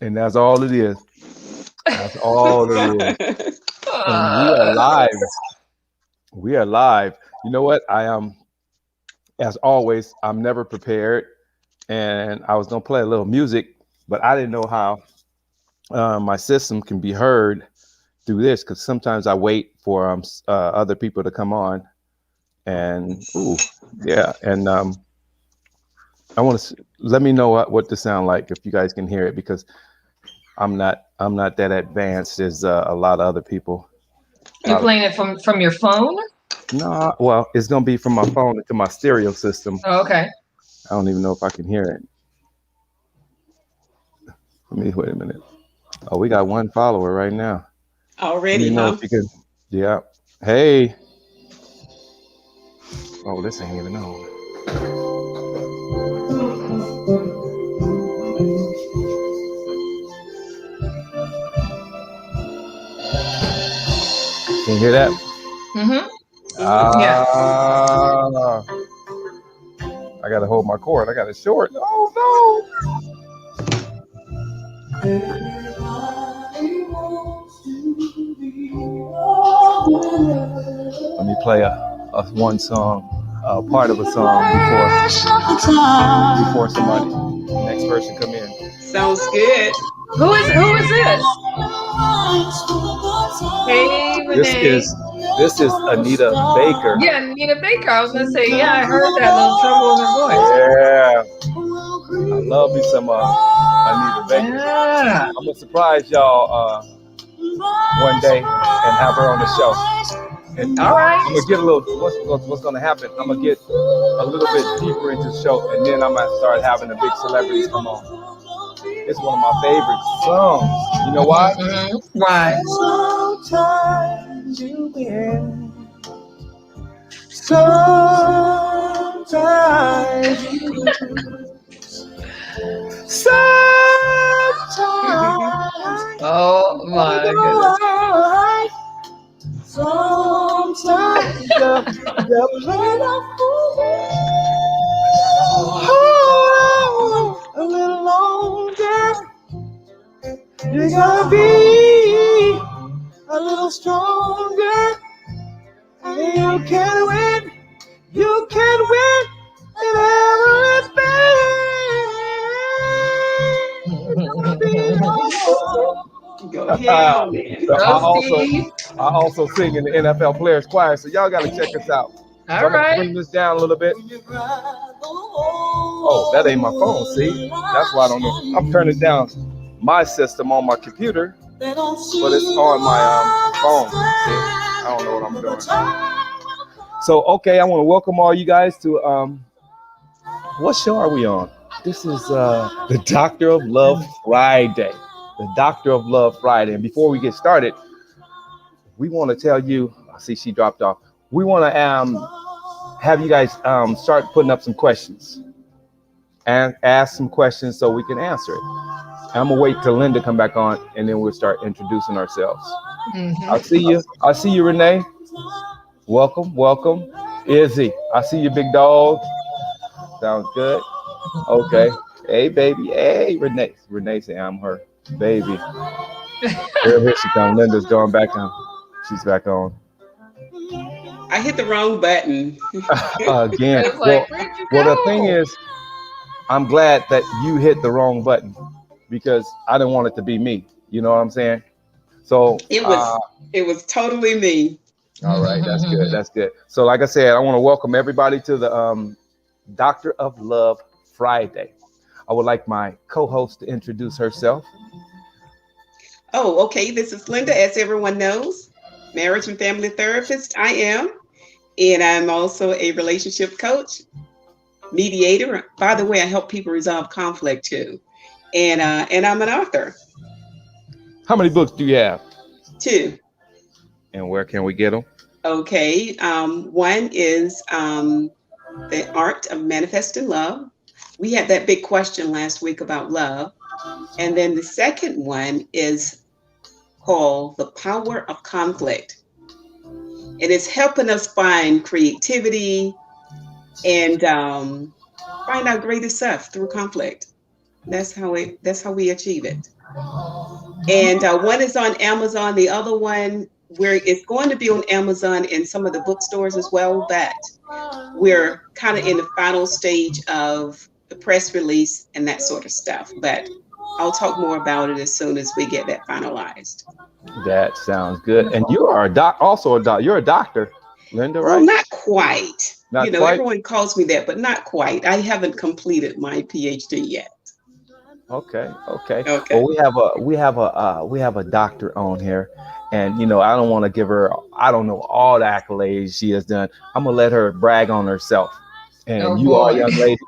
And that's all it is. That's all it is. And we are live. We are live. You know what? I am, as always, I'm never prepared. And I was gonna play a little music, but I didn't know how my system can be heard through this because sometimes I wait for other people to come on. And ooh, yeah. And I want to let me know what this sound like if you guys can hear it because I'm not that advanced as a lot of other people. You're playing it from your phone? No, well, it's gonna be from my phone into my stereo system. Oh, okay. I don't even know if I can hear it. Let me wait a minute. Oh, we got one follower right now. Let me Already, know huh? if you can. Yeah. Hey. Oh, this ain't even on. Can you hear that? Mm-hmm. Ah. I gotta hold my cord. I got it short. Oh no. Let me play a one song, part of a song before somebody next person come in. Sounds good. Who is this? Hey, Renee. This is Anita Baker. Yeah, Anita Baker. I was gonna say, yeah, I heard that little tremble in her voice. Yeah. I love me some Anita Baker. Yeah. I'm gonna surprise y'all one day and have her on the show. And All right. I'm gonna get a little. What's gonna happen? I'm gonna get a little bit deeper into the show, and then I'm gonna start having the big celebrities come on. It's one of my favorite songs. You know why? Mm-hmm. Why? Sometimes you win. Sometimes you lose. Sometimes. Oh my goodness. Sometimes the little a little longer. You gotta be a little stronger. And you can win. You can win in everything. Go ahead on then. So I also sing in the NFL Players Choir, so y'all gotta check us out. All So I'm gonna right. bring this down a little bit. Oh, that ain't my phone. See, that's why I don't know. I'm turning down my system on my computer, but it's on my phone. See, I don't know what I'm doing. So okay, I want to welcome all you guys to what show are we on? This is the Doctor of Love Friday. The Doctor of Love Friday. And before we get started, we want to tell you, I see she dropped off. We want to have you guys start putting up some questions and ask some questions so we can answer it. I'm gonna wait till Linda come back on and then we'll start introducing ourselves. Mm-hmm. I see you, Renee. Welcome. Izzy, I see you, big dog. Sounds good. Okay. Hey, baby. Hey, Renee. Renee say I'm her baby. Here she comes. Linda's going back on. She's back on. I hit the wrong button. Again. It's like, where'd you Well, the go? thing is, I'm glad that you hit the wrong button because I didn't want it to be me. You know what I'm saying? So It was totally me. all right, that's good. That's good. So, like I said, I want to welcome everybody to the Doctor of Love Friday. I would like my co-host to introduce herself. Oh, okay. This is Linda, as everyone knows, marriage and family therapist. I am. And I'm also a relationship coach, mediator. By the way, I help people resolve conflict too. And I'm an author How many books do you have? too. And where can we get them? Okay. One is The Art of Manifesting Love. We had that big question last week about love. And then the second one is called The Power of Conflict. And it's helping us find creativity and find our greatest self through conflict. That's how we achieve it. And one is on Amazon. The other one, where it's going to be on Amazon and some of the bookstores as well. But we're kind of in the final stage of the press release and that sort of stuff. But I'll talk more about it as soon as we get that finalized. That sounds good. And you are also a doc. You're a doctor, Linda, right? Well, not quite. Not You know, quite? everyone calls me that, but not quite. I haven't completed my PhD yet. Okay, okay. Okay. Well, we have a doctor on here, and I don't want to give her. I don't know all the accolades she has done. I'm gonna let her brag on herself. And Oh you are, boy. young lady.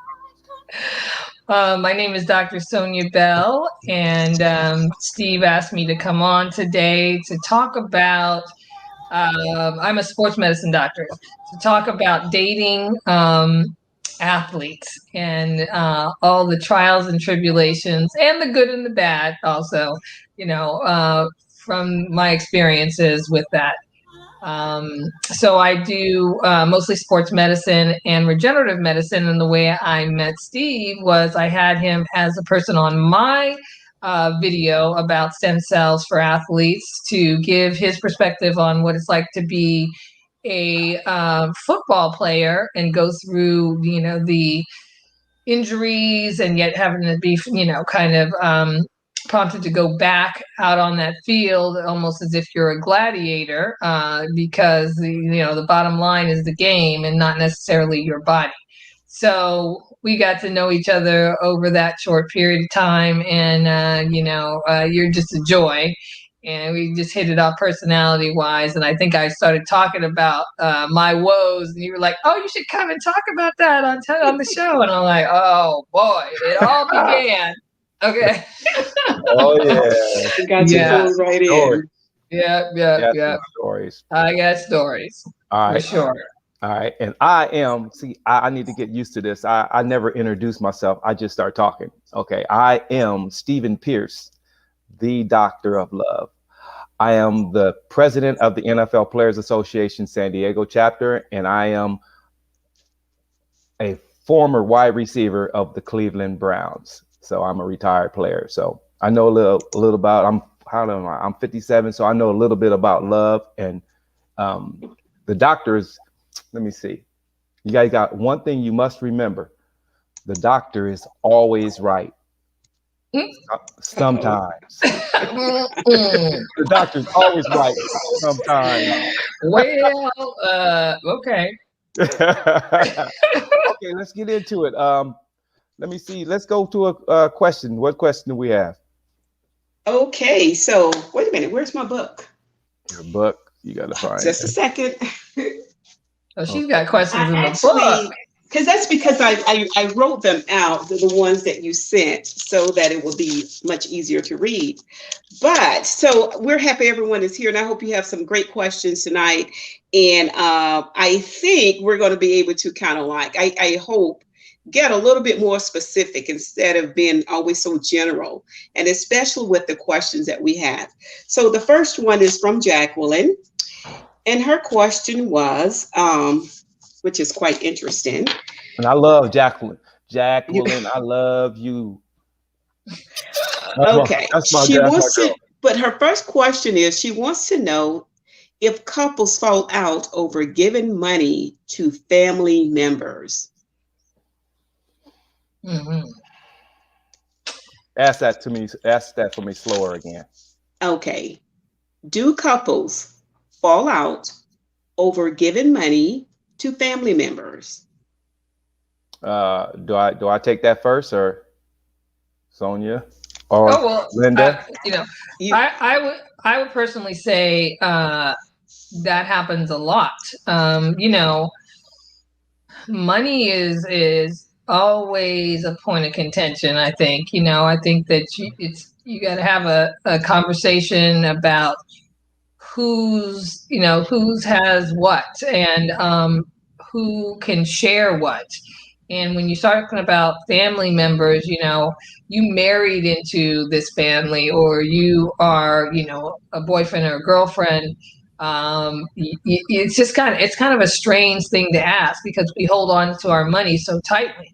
My name is Dr. Sonia Bell, and Steve asked me to come on today to talk about. I'm a sports medicine doctor, to talk about dating athletes and all the trials and tribulations, and the good and the bad, also, from my experiences with that. So I do mostly sports medicine and regenerative medicine. And the way I met Steve was I had him as a person on my video about stem cells for athletes to give his perspective on what it's like to be a football player and go through, the injuries and yet having to be, kind of prompted to go back out on that field almost as if you're a gladiator, because the bottom line is the game and not necessarily your body. So we got to know each other over that short period of time, and you're just a joy. And we just hit it off personality wise. And I think I started talking about my woes, and you were like, "Oh, you should come and talk about that on the show." And I'm like, "Oh boy, it all began." Okay. Oh yeah. We got you Yeah. pulled right Story. in. Yeah. Some stories. I got stories All for right. sure. All right. And I need to get used to this. I never introduce myself. I just start talking. Okay. I am Stephen Pierce, the Doctor of Love. I am the president of the NFL Players Association San Diego chapter, and I am a former wide receiver of the Cleveland Browns. So I'm a retired player. So I know a little about, I'm 57, so I know a little bit about love. And the doctors, let me see. You guys got one thing you must remember. The doctor is always right. Sometimes. The doctor's always right. Sometimes. Well, okay. Okay, let's get into it. Let me see. Let's go to a question. What question do we have? Okay, so wait a minute. Where's my book? Your book. You got to find Just a it. second. Oh, she's got questions in the Actually, book. because I wrote them out, the ones that you sent, so that it will be much easier to read. But so we're happy everyone is here, and I hope you have some great questions tonight. And I think we're going to be able to kind of I hope, get a little bit more specific instead of being always so general, and especially with the questions that we have. So the first one is from Jacqueline, and her question was, which is quite interesting. And I love Jacqueline. Jacqueline, I love you. Okay. That's my girl. But her first question is, she wants to know if couples fall out over giving money to family members. Mm-hmm. Ask that for me slower again. Okay. Do couples fall out over giving money to family members? Do I take that first, or Sonia, or Linda? I would personally say that happens a lot. Money is always a point of contention. I think I think that you got to have a conversation about who's has what, and who can share what. And when you start talking about family members, you married into this family, or you are, a boyfriend or a girlfriend. It's kind of a strange thing to ask, because we hold on to our money so tightly.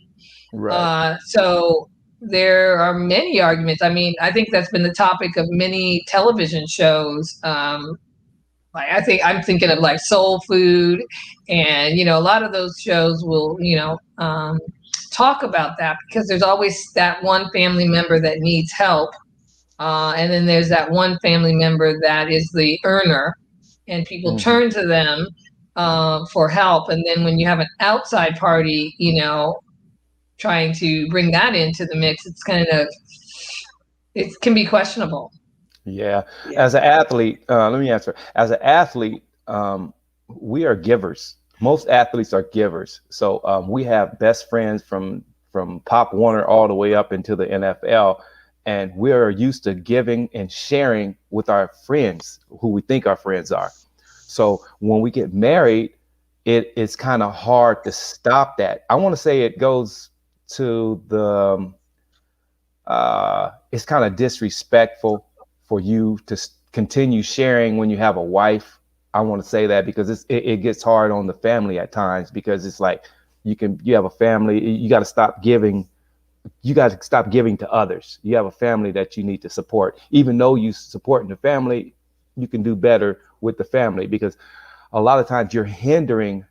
Right. So there are many arguments. I mean, I think that's been the topic of many television shows. Like I'm thinking of like Soul Food, and a lot of those shows will talk about that, because there's always that one family member that needs help, and then there's that one family member that is the earner, and people turn to them for help. And then when you have an outside party, trying to bring that into the mix, it can be questionable. Yeah. As an athlete, let me answer. As an athlete, we are givers. Most athletes are givers. So we have best friends from Pop Warner all the way up into the NFL. And we are used to giving and sharing with our friends, who we think our friends are. So when we get married, it's kind of hard to stop that. I want to say it goes to the, it's kind of disrespectful for you to continue sharing when you have a wife. I want to say that because it gets hard on the family at times, because it's like you have a family, you got to stop giving. You got to stop giving to others. You have a family that you need to support. Even though you supporting the family, you can do better with the family, because a lot of times you're hindering,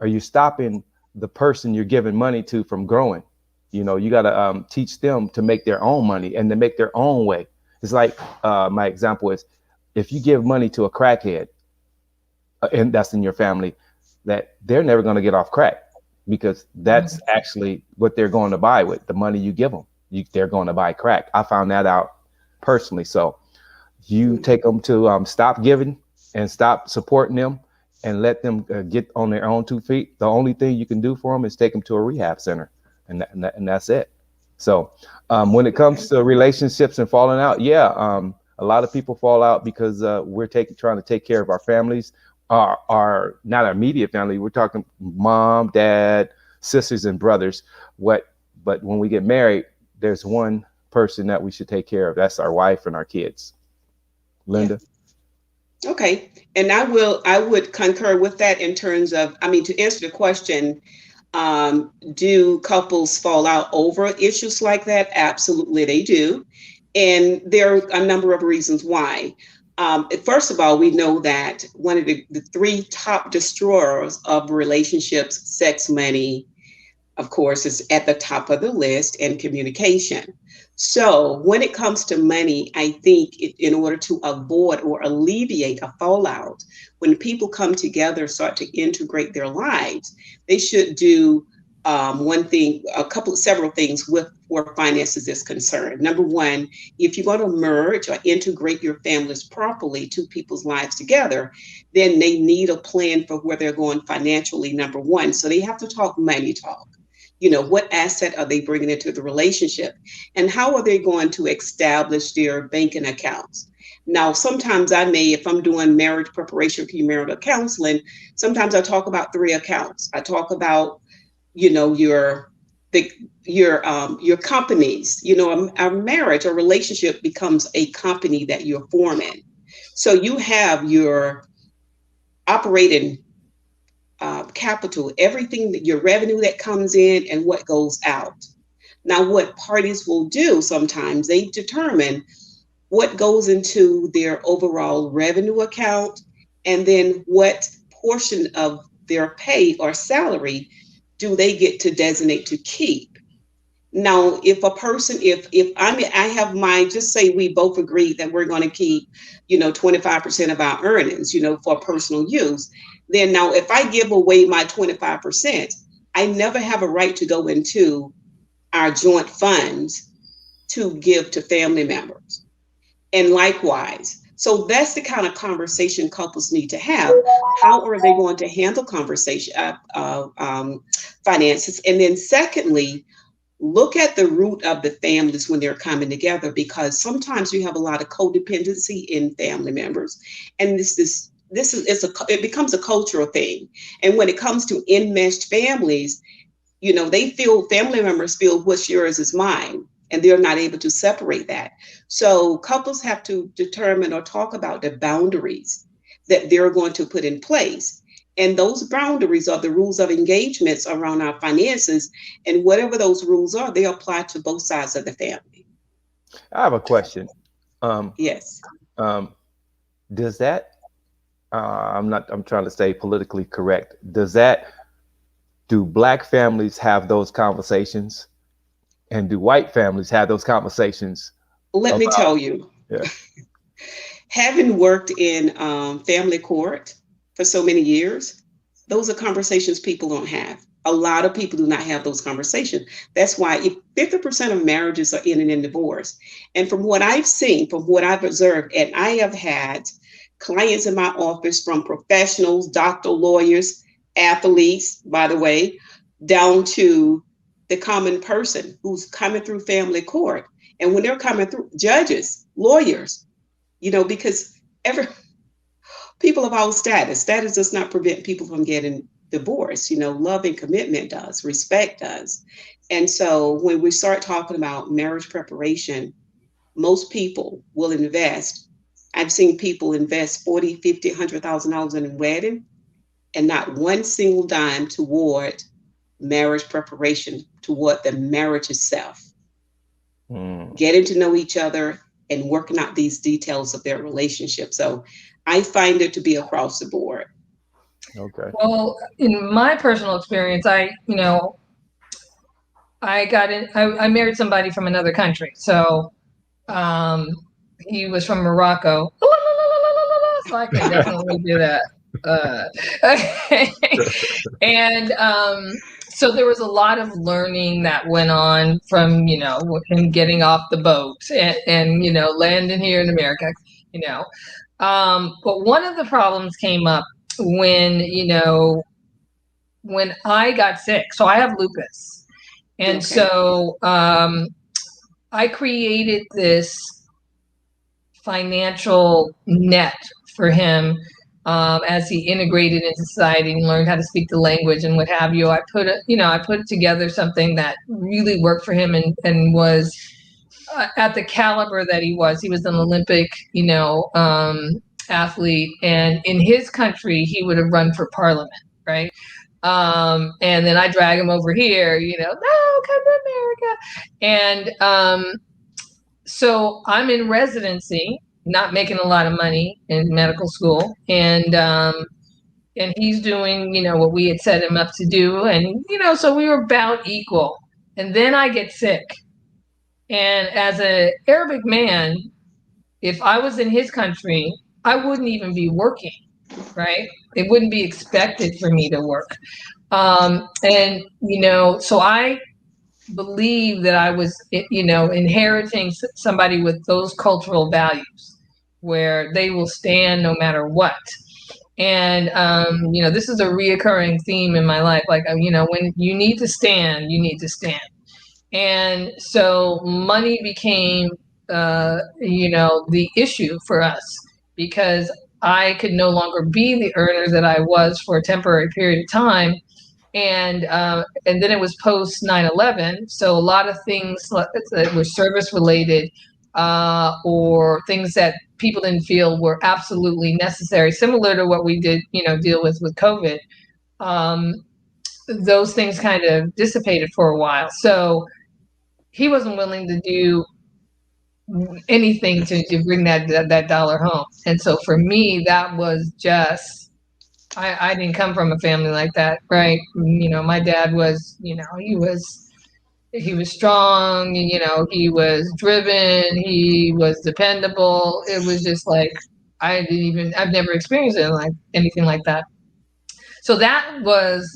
or you're stopping the person you're giving money to from growing. You got to teach them to make their own money and to make their own way. It's like my example is, if you give money to a crackhead, and that's in your family, that they're never going to get off crack, because that's actually what they're going to buy with the money you give them. They're going to buy crack. I found that out personally. So you take them to stop giving and stop supporting them, and let them get on their own 2 feet. The only thing you can do for them is take them to a rehab center, and that's it. So when it comes to relationships and falling out, a lot of people fall out because we're trying to take care of our families, our not our immediate family. We're talking mom, dad, sisters, and brothers. But when we get married, there's one person that we should take care of. That's our wife and our kids. Linda? Yeah. Okay. And I would concur with that in terms of, to answer the question, do couples fall out over issues like that? Absolutely, they do. And there are a number of reasons why. First of all, we know that one of the 3 top destroyers of relationships, sex, money, of course, is at the top of the list, and communication. So when it comes to money, I think in order to avoid or alleviate a fallout, when people come together, start to integrate their lives, they should do several things where finances is concerned. Number one, if you're going to merge or integrate your families properly, 2 people's lives together, then they need a plan for where they're going financially, number one. So they have to talk money talk. What asset are they bringing into the relationship, and how are they going to establish their banking accounts? Now, sometimes if I'm doing marriage preparation, premarital counseling, sometimes I talk about 3 accounts. I talk about, your companies. A marriage or relationship becomes a company that you're forming. So you have your operating capital, everything, that your revenue that comes in and what goes out. Now, what parties will do sometimes, they determine what goes into their overall revenue account, and then what portion of their pay or salary do they get to designate to keep. Now, if a person, I have just say we both agree that we're going to keep, 25% of our earnings, for personal use. Then now, if I give away my 25%, I never have a right to go into our joint funds to give to family members. And likewise. So that's the kind of conversation couples need to have. How are they going to handle finances? And then secondly, look at the root of the families when they're coming together, because sometimes you have a lot of codependency in family members. And it becomes a cultural thing. And when it comes to enmeshed families, family members feel what's yours is mine, and they're not able to separate that. So couples have to determine or talk about the boundaries that they're going to put in place. And those boundaries are the rules of engagements around our finances. And whatever those rules are, they apply to both sides of the family. I have a question. Um, Yes. um, does that, I'm trying to stay politically correct. Do black families have those conversations? And do white families have those conversations Let me about, tell you, yeah. having worked in family court for so many years, those are conversations people don't have. A lot of people do not have those conversations. That's why if 50% of marriages are ending in divorce. And from what I've seen, from what I've observed, and I have had clients in my office from professionals, doctor, lawyers, athletes, by the way, down to the common person who's coming through family court. And when they're coming through, judges, lawyers, because every people of all status does not prevent people from getting divorced. Love and commitment does, respect does. And so when we start talking about marriage preparation, most people will invest. I've seen people invest 40, 50, $100,000 in a wedding and not one single dime toward marriage preparation, toward the marriage itself. Getting to know each other and working out these details of their relationship. So I find it to be across the board. Okay. Well, in my personal experience, I married somebody from another country. So he was from Morocco. So I can definitely do that. Okay. And so there was a lot of learning that went on from, him getting off the boat and landing here in America, But one of the problems came up when I got sick. So I have lupus. And Okay. so I created this financial net for him as he integrated into society and learned how to speak the language and what have you. I put together something that really worked for him and was at the caliber that he was. He was an Olympic, athlete, and in his country, he would have run for parliament, right? And then I drag him over here, no, come to America. And so I'm in residency, not making a lot of money in medical school, and he's doing, what we had set him up to do, and so we were about equal. And then I get sick, and as an Arabic man, if I was in his country, I wouldn't even be working, right? It wouldn't be expected for me to work. So I believe that I was, inheriting somebody with those cultural values where they will stand no matter what. And, this is a reoccurring theme in my life. Like, when you need to stand, you need to stand. And so money became, the issue for us because I could no longer be the earner that I was for a temporary period of time. And then it was post 9/11. So a lot of things that were service related or things that people didn't feel were absolutely necessary, similar to what we did, deal with COVID. Those things kind of dissipated for a while. So he wasn't willing to do anything to bring that dollar home. And so for me, that was just, I didn't come from a family like that, right? My dad was, he was strong, he was driven, he was dependable. It was just like, I've never experienced anything like that. So that was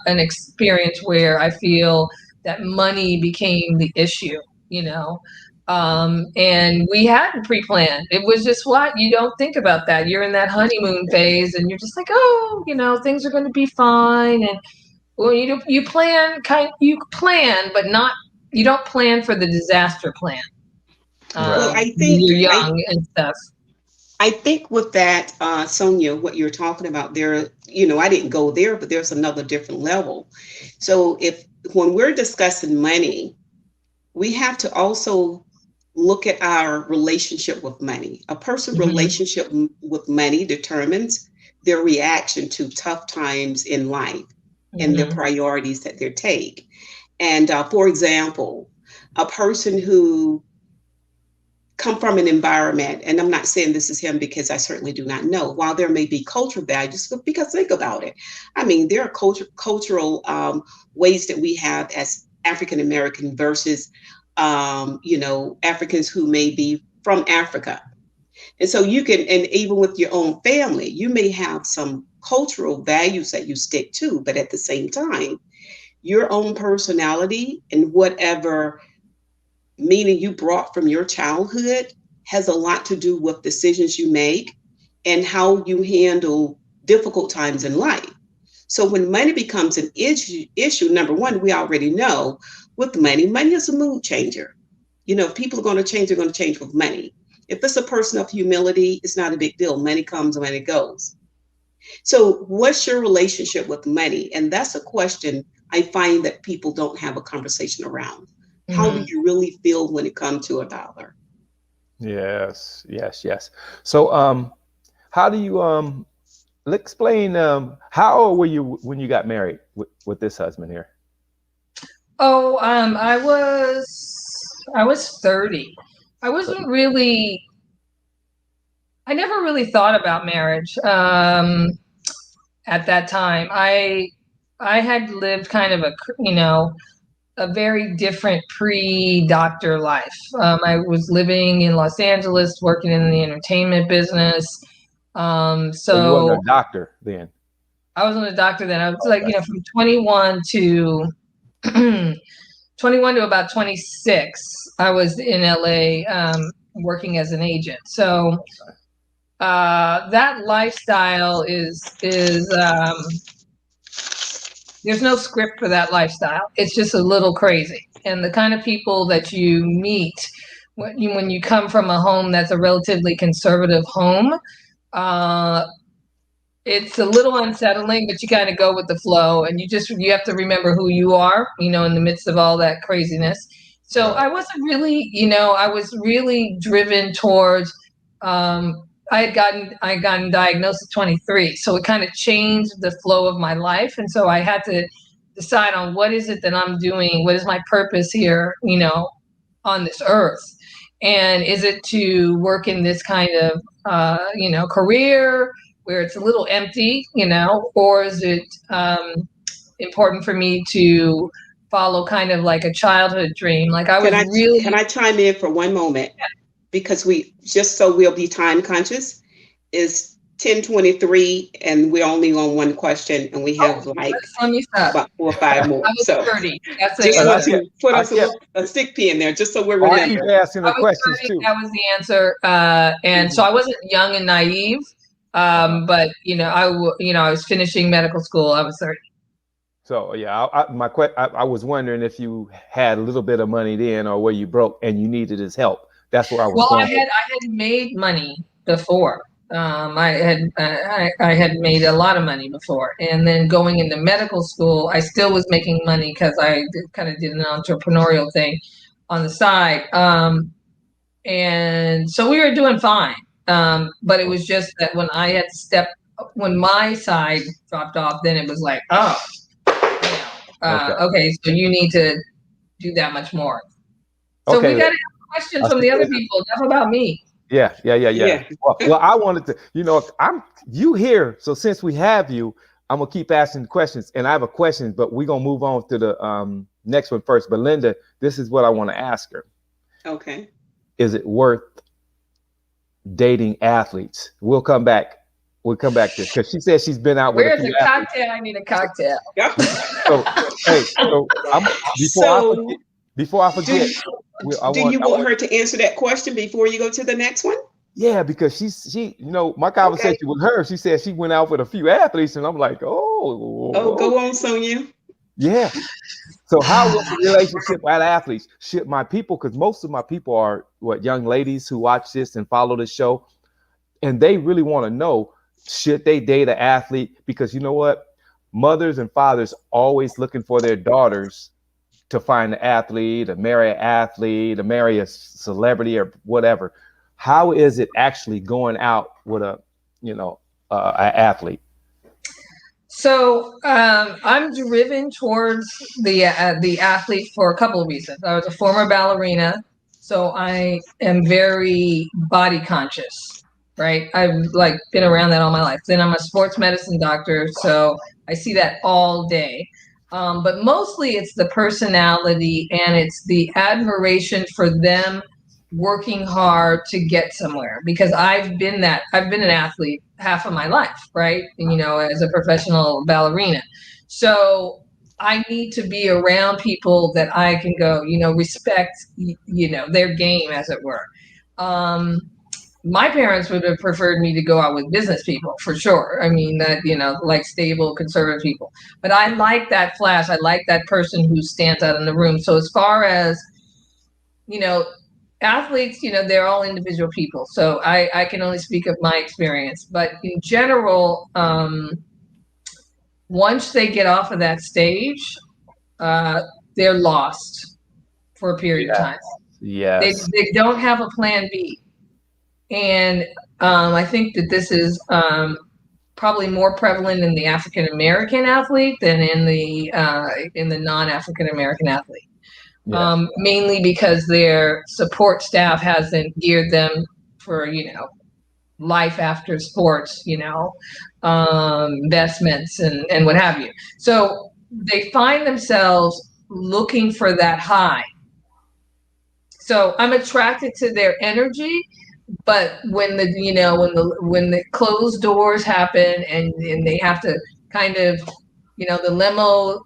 an experience where I feel that money became the issue, and we hadn't pre-planned. It was just what you don't think about that. You're in that honeymoon phase and you're just like, oh, things are going to be fine. And well, you plan, but you don't plan for the disaster plan. Well, I think you're young and stuff. I think with that, Sonia, what you're talking about there, I didn't go there, but there's another different level. So when we're discussing money, we have to also look at our relationship with money. A person's relationship with money determines their reaction to tough times in life and their priorities that they take. And for example, a person who come from an environment, and I'm not saying this is him because I certainly do not know, while there may be cultural values, because think about it. I mean, there are cultural ways that we have as African American versus, Africans who may be from Africa. And so you can, and even with your own family, you may have some cultural values that you stick to, but at the same time, your own personality and whatever meaning you brought from your childhood has a lot to do with decisions you make and how you handle difficult times in life. So when money becomes an issue, number one, we already know with money is a mood changer. If people are going to change, they're going to change with money. If it's a person of humility, it's not a big deal. Money comes when it goes. So what's your relationship with money? And that's a question I find that people don't have a conversation around. How do you really feel when it comes to a dollar? Yes. So how do you explain how old were you when you got married with this husband here? Oh, I was 30. I never really thought about marriage at that time. I had lived kind of a very different pre-doctor life. I was living in Los Angeles, working in the entertainment business. So you weren't a doctor then? I wasn't a doctor then. I was from 21 to 21 to about 26, I was in LA working as an agent. So that lifestyle is there's no script for that lifestyle. It's just a little crazy. And the kind of people that you meet when you come from a home that's a relatively conservative home, it's a little unsettling, but you kind of go with the flow, and you have to remember who you are, in the midst of all that craziness. So I wasn't really, I was really driven towards, I had gotten diagnosed at 23. So it kind of changed the flow of my life. And so I had to decide on what is it that I'm doing? What is my purpose here, on this earth? And is it to work in this kind of, career where it's a little empty, or is it important for me to follow kind of like a childhood dream? Can I chime in for one moment? Yeah. Because we'll be time conscious, is 10:23 and we're only on one question and we have about 4 or 5 more. So 30. That's just want to put us a stick pin there, just so we're remembering. I keep asking the questions 30, too. That was the answer. And so I wasn't young and naive, but I was finishing medical school. I was 30. So yeah, I was wondering if you had a little bit of money then, or were you broke and you needed his help? That's where I was. Well, I had made money before. I had made a lot of money before, and then going into medical school, I still was making money because I kind of did an entrepreneurial thing on the side, and so we were doing fine. But it was just that when I had when my side dropped off, then it was like, okay, so you need to do that much more. So we got to have questions from the other people. Enough about me. Yeah. Well, I wanted to, you here. So since we have you, I'm gonna keep asking questions, and I have a question, but we're gonna move on to the next one first. But Linda, this is what I want to ask her. Okay. Is it worth dating athletes? We'll come back to this because she says she's been out with. Where's the cocktail? I need a cocktail. Before I forget, do you want her to answer that question before you go to the next one? Yeah, because she my conversation with her, she said she went out with a few athletes, and I'm like, go on, Sonia. Yeah. So how was the relationship with athletes? Should my people, because most of my people are young ladies who watch this and follow the show, and they really want to know, should they date an athlete? Because you know what? Mothers and fathers always looking for their daughters to find an athlete, to marry an athlete, to marry a celebrity or whatever. How is it actually going out with a an athlete? So I'm driven towards the athlete for a couple of reasons. I was a former ballerina, so I am very body conscious, right? I've like been around that all my life. Then I'm a sports medicine doctor, so I see that all day. But mostly it's the personality and it's the admiration for them working hard to get somewhere, because I've been an athlete half of my life, right? And, as a professional ballerina. So I need to be around people that I can go, respect, their game, as it were. My parents would have preferred me to go out with business people for sure. I mean, that, like stable conservative people. But I like that flash. I like that person who stands out in the room. So as far as, athletes, they're all individual people. So I can only speak of my experience. But in general, once they get off of that stage, they're lost for a period of time. Yes. They don't have a plan B. And I think that this is probably more prevalent in the African American athlete than in the non-African American athlete. Yeah. Mainly because their support staff hasn't geared them for, life after sports, investments and what have you. So they find themselves looking for that high. So I'm attracted to their energy, but when the closed doors happen and they have to kind of, the limo,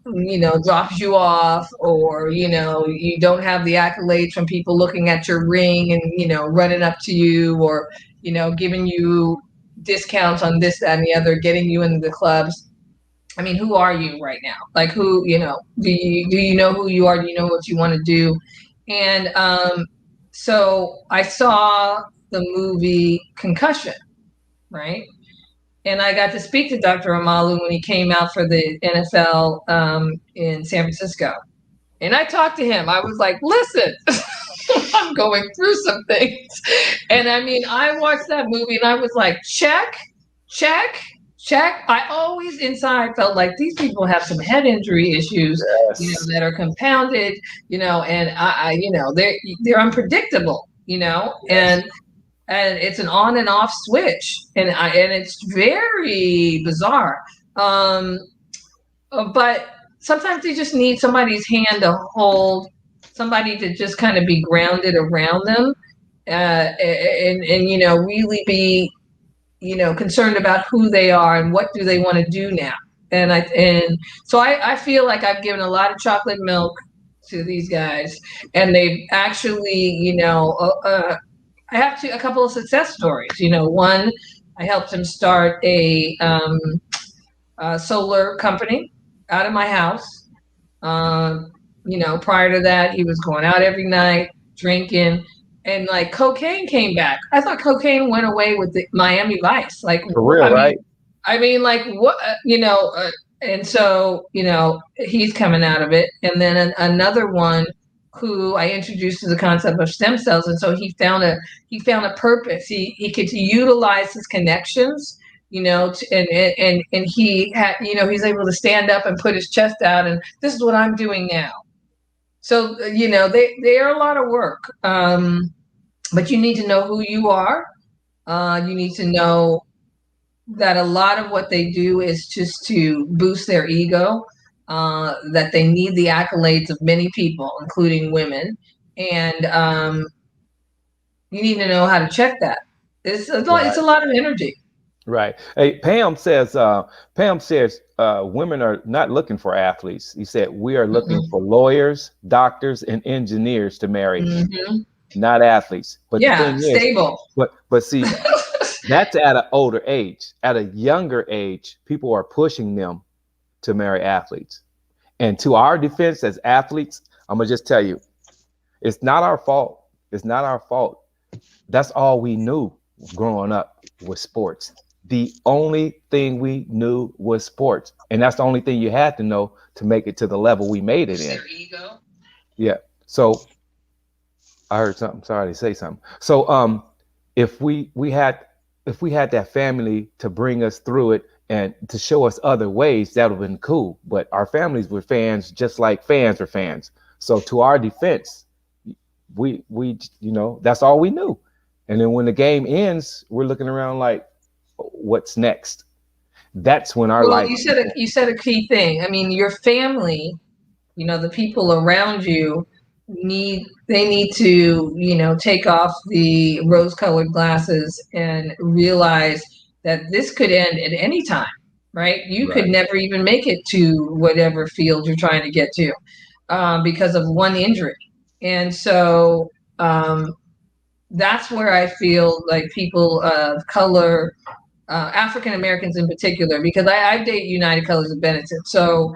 drops you off, or, you don't have the accolades from people looking at your ring and, running up to you, or, giving you discounts on this, that, and the other, getting you into the clubs. I mean, who are you right now? Like, who, do you know who you are? Do you know what you want to do? And so I saw the movie Concussion, right? And I got to speak to Dr. Omalu when he came out for the NFL in San Francisco. And I talked to him. I was like, listen, I'm going through some things. And I mean, I watched that movie and I was like, check, check, check. I always inside felt like these people have some head injury issues, Yes. that are compounded, and I they're unpredictable, Yes. and it's an on and off switch, and it's very bizarre. But sometimes they just need somebody's hand to hold, somebody to just kind of be grounded around them, and really be, concerned about who they are and what do they want to do now. And so I feel like I've given a lot of chocolate milk to these guys, and they've actually, I have a couple of success stories. One, I helped him start a solar company out of my house. Prior to that, he was going out every night, drinking, and like cocaine came back. I thought cocaine went away with the Miami Vice. Like, for real, right? I mean, like what, and so, he's coming out of it. And then another one who I introduced to the concept of stem cells. And so he found a purpose. He could utilize his connections, and he had, he's able to stand up and put his chest out, and this is what I'm doing now. So, they are a lot of work. But you need to know who you are. You need to know that a lot of what they do is just to boost their ego, that they need the accolades of many people, including women. And you need to know how to check that. It's a lot of energy. Right. Hey, Pam says women are not looking for athletes. He said, we are looking for lawyers, doctors, and engineers to marry, not athletes. But yeah, the thing is, stable. But see, that's at an older age. At a younger age, people are pushing them to marry athletes. And to our defense as athletes, I'm gonna just tell you, it's not our fault. It's not our fault. That's all we knew growing up was sports. The only thing we knew was sports. And that's the only thing you had to know to make it to the level we made it in. Their ego. Yeah. So I heard something. Sorry to say something. So if we had if we had that family to bring us through it and to show us other ways, that would have been cool. But our families were fans, just like fans are fans. So to our defense, we that's all we knew. And then when the game ends, we're looking around like, what's next? That's when our life. You said a key thing. I mean, your family, the people around you need to, take off the rose-colored glasses and realize that this could end at any time, right? You could never even make it to whatever field you're trying to get to because of one injury. And so that's where I feel like people of color, African Americans in particular, because I date United Colors of Benetton. So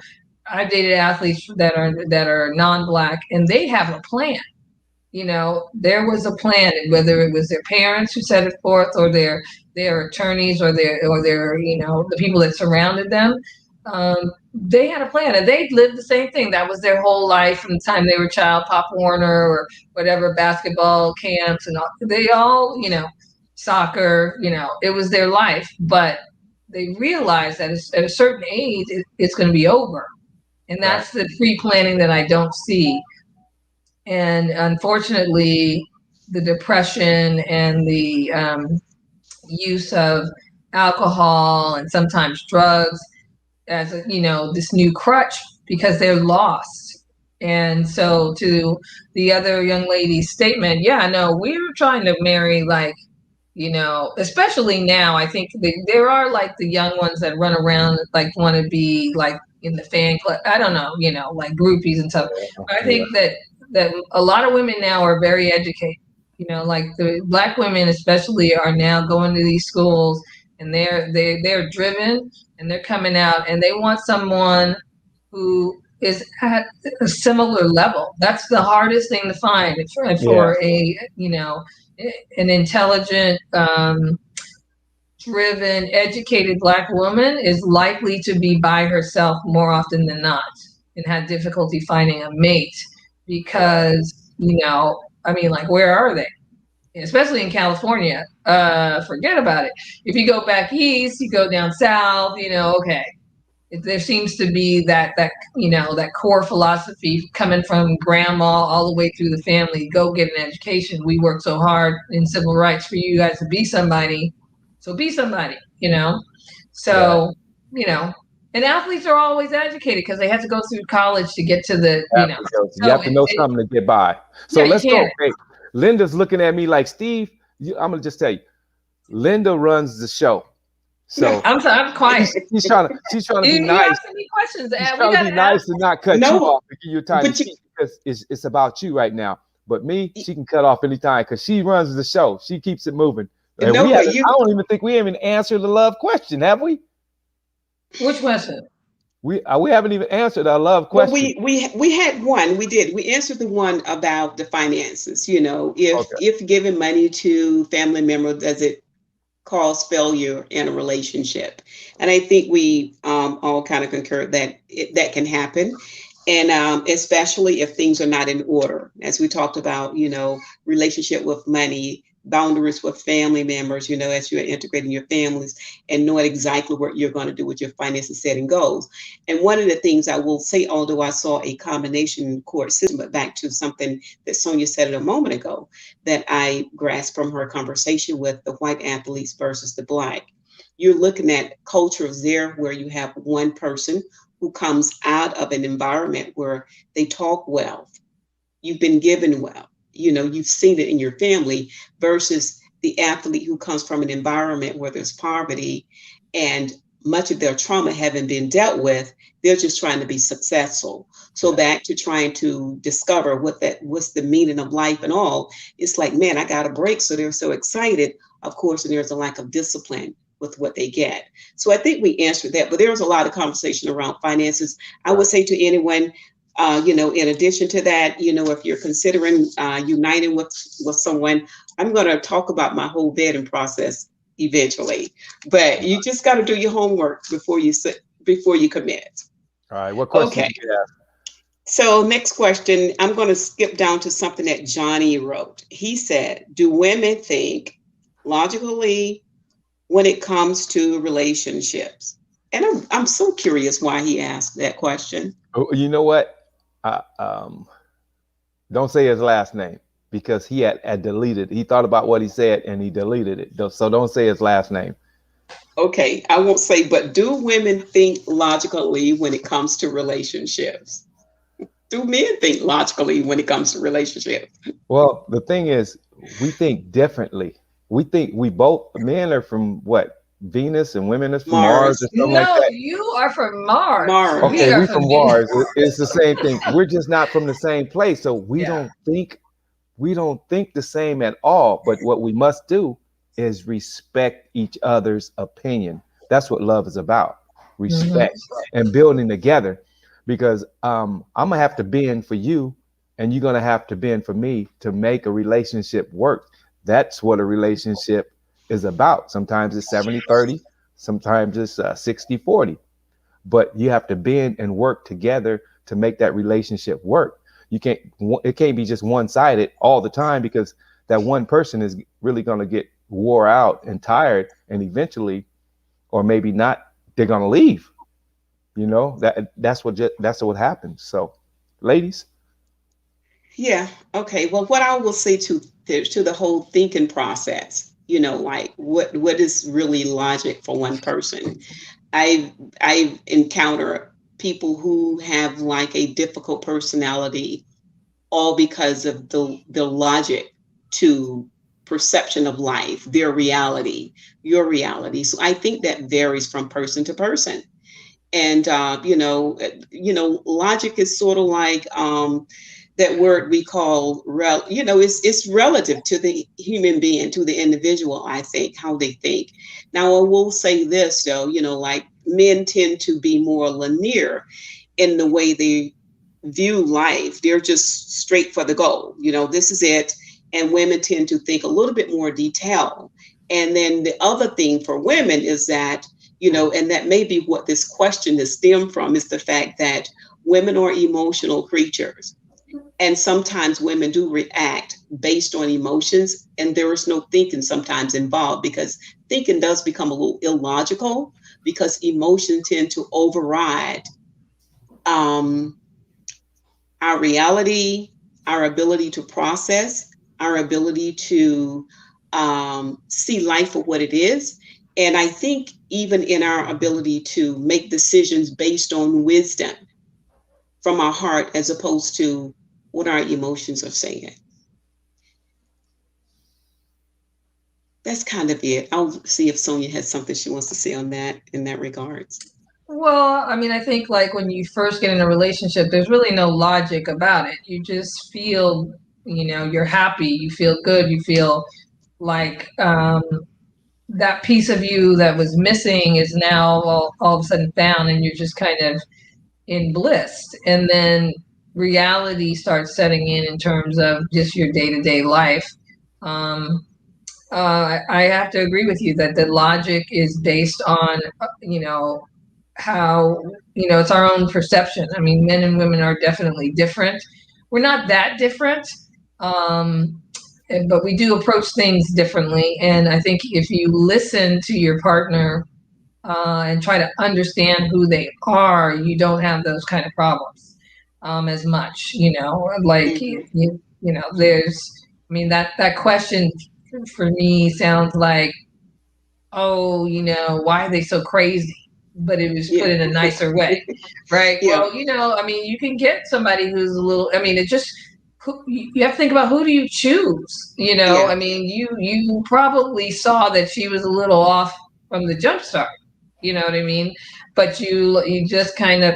I've dated athletes that are non-Black, and they have a plan. There was a plan, whether it was their parents who set it forth, or their attorneys, or their the people that surrounded them. They had a plan, and they lived the same thing. That was their whole life from the time they were a child. Pop Warner or whatever, basketball camps, and all, they all, soccer, it was their life. But they realized that at a certain age, it's going to be over. And that's the pre-planning that I don't see. And unfortunately, the depression and the use of alcohol and sometimes drugs as this new crutch, because they're lost. And so to the other young lady's statement, we were trying to marry, like, especially now, I think there are like the young ones that run around like want to be like in the fan club. I don't know, like groupies and stuff. But I think that a lot of women now are very educated. Like the Black women especially are now going to these schools, and they're driven, and they're coming out, and they want someone who is at a similar level. That's the hardest thing to find for an intelligent, driven, educated Black woman is likely to be by herself more often than not and have difficulty finding a mate because, like, where are they? Especially in California, forget about it. If you go back east, you go down south, okay. There seems to be that core philosophy coming from grandma all the way through the family. Go get an education. We work so hard in civil rights for you guys to be somebody. So be somebody, So, and athletes are always educated because they have to go through college to get to the, You have to know something to get by. So let's go. Hey, Linda's looking at me like, Steve, I'm going to just tell you, Linda runs the show. So I'm quiet. She's trying to be nice. Questions. She's trying to be nice and not cut you off and give you time to speak, because it's about you right now. But me, she can cut off anytime because she runs the show. She keeps it moving. And I don't even think we even answered the love question, have we? Which question? We haven't even answered our love question. Well, we had one. We did. We answered the one about the finances. If giving money to family member, does it cause failure in a relationship? And I think we all kind of concur that that can happen. And especially if things are not in order, as we talked about, relationship with money, boundaries with family members, as you're integrating your families and knowing exactly what you're going to do with your finances, setting goals. And one of the things I will say, although I saw a combination court system, but back to something that Sonia said a moment ago, that I grasped from her conversation with the white athletes versus the Black. You're looking at cultures there where you have one person who comes out of an environment where they talk wealth, you've been given wealth, you've seen it in your family, versus the athlete who comes from an environment where there's poverty and much of their trauma haven't been dealt with. They're just trying to be successful. So back to trying to discover what's the meaning of life and all. It's like, man, I got a break. So they're so excited, of course, and there's a lack of discipline with what they get. So I think we answered that, but there was a lot of conversation around finances. I would say to anyone, in addition to that, if you're considering uniting with someone, I'm going to talk about my whole vetting process eventually, but you just got to do your homework before you commit. All right. What question? Okay. So next question, I'm going to skip down to something that Johnny wrote. He said, do women think logically when it comes to relationships? And I'm so curious why he asked that question. Oh, you know what? Don't say his last name because he had deleted. He thought about what he said and he deleted it. So don't say his last name. Okay, I won't say, but do women think logically when it comes to relationships? Do men think logically when it comes to relationships? Well, the thing is, we think differently. We both men are from what? Venus and women are from Mars or something like No, that. you are from Mars. Mars. Okay, we from Mars. Venus. It's the same thing. We're just not from the same place, so we Yeah. don't think the same at all. But what we must do is respect each other's opinion. That's what love is about. Respect and building together. Because I'm gonna have to bend for you, and you're gonna have to bend for me to make a relationship work. That's what a relationship is about. Sometimes it's 70-30, sometimes it's 60-40. But you have to bend and work together to make that relationship work. It can't be just one-sided all the time, because that one person is really going to get wore out and tired, and eventually, or maybe not, they're going to leave. You know, that's what happens. So, ladies. Yeah. Okay. Well, what I will say to the whole thinking process, like what is really logic for one person. I've encountered people who have like a difficult personality, all because of the logic to perception of life, their reality, your reality. So I think that varies from person to person. And logic is sort of like that word we call it's relative to the human being, to the individual. I think how they think. Now I will say this though, like men tend to be more linear in the way they view life. They're just straight for the goal. This is it. And women tend to think a little bit more detailed. And then the other thing for women is that, and that may be what this question is stemmed from, is the fact that women are emotional creatures. And sometimes women do react based on emotions, and there is no thinking sometimes involved, because thinking does become a little illogical because emotions tend to override our reality, our ability to process, our ability to see life for what it is. And I think even in our ability to make decisions based on wisdom from our heart, as opposed to what our emotions are saying. That's kind of it. I'll see if Sonia has something she wants to say on that in that regards. Well, I mean, I think like when you first get in a relationship, there's really no logic about it. You just feel, you're happy, you feel good, you feel like that piece of you that was missing is now all of a sudden found, and you're just kind of in bliss. And then reality starts setting in terms of just your day-to-day life. I have to agree with you that the logic is based on, how, it's our own perception. I mean, men and women are definitely different. We're not that different. But we do approach things differently. And I think if you listen to your partner and try to understand who they are, you don't have those kind of problems as much, there's, I mean, that question for me sounds like, oh, why are they so crazy? But it was put in a nicer way, right? Yeah. Well, I mean, you can get somebody who's a little, I mean, it just, you have to think about, who do you choose? Yeah. I mean, you probably saw that she was a little off from the jump start, you know what I mean? But you just kind of,